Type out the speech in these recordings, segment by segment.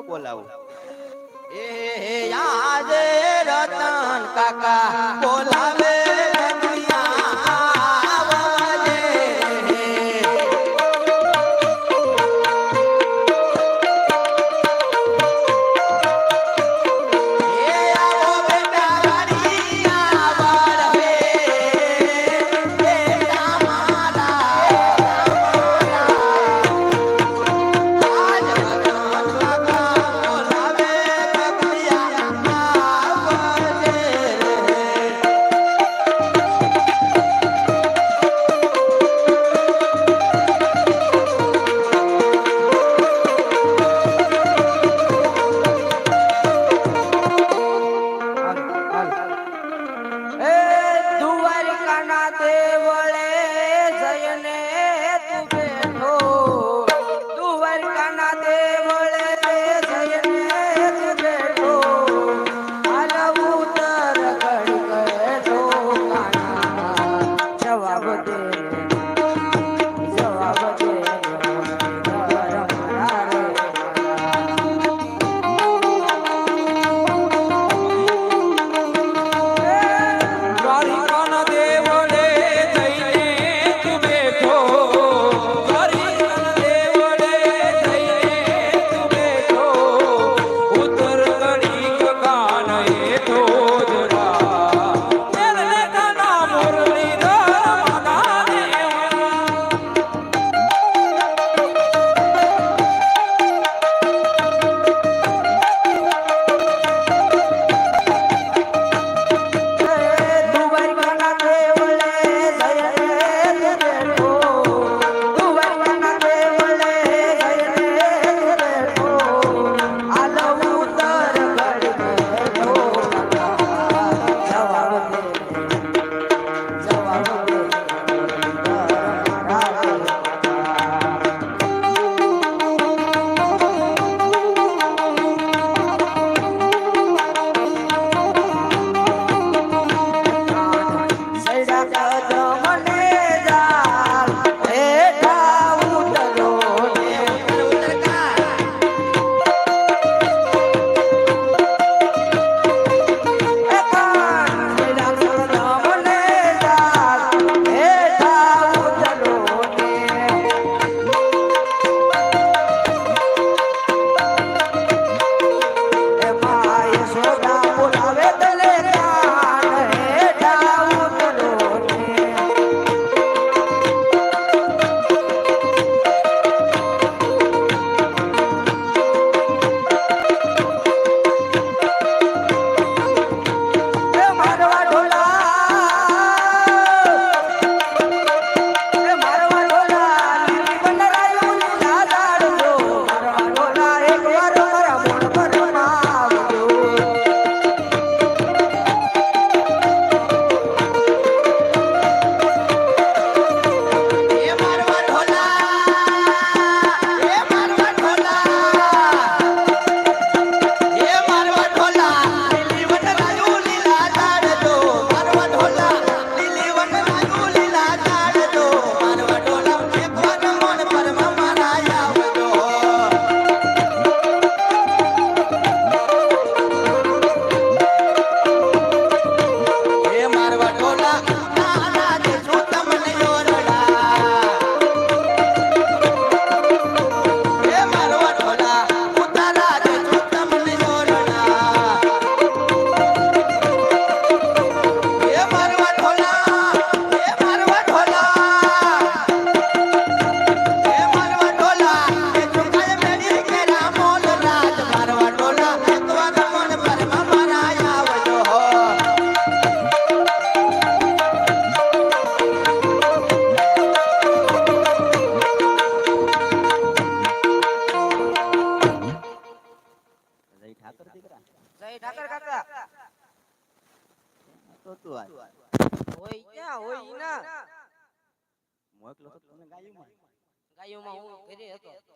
બોલાવું એ આજે રતન કાકા બોલાવે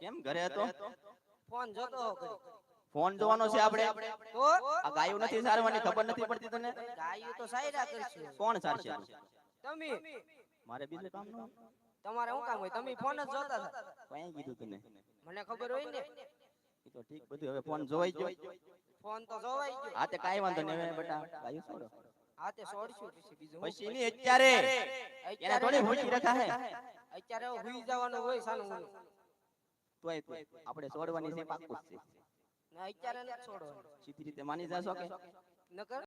કેમ ઘરે હતો? ફોન જોતો ફોન જોવાનો છે આપણે તો આ ગાયું નથી સારવાની ખબર નથી પડતી તને? ગાયું તો સાયરા કરશે. કોણ સારશે? તમે. મારે બીજું કામ ન તમારે શું કામ હોય? તમે ફોન જ જોતા હતા. કઈ કીધું તને? મને ખબર હોય ને. ઈ તો ઠીક બધું હવે ફોન જોવાઈ ગયો ફોન તો જોવાઈ ગયો. હા તે કાંઈ વાંધો નહીં હવે બેટા ગાયું છોડો હા તે છોડશું પછી બીજું હું? પછી ની અત્યારે એને થોડી ભૂખી રખા હે અત્યારે હવે હુઈ જવાનું હોય સાનું મુનું. તોય આપણે છોડવાની છે પાક્કું જ છે ને અત્યારે નથી છોડવાનું. સીધી રીતે માની જાશો કે નકર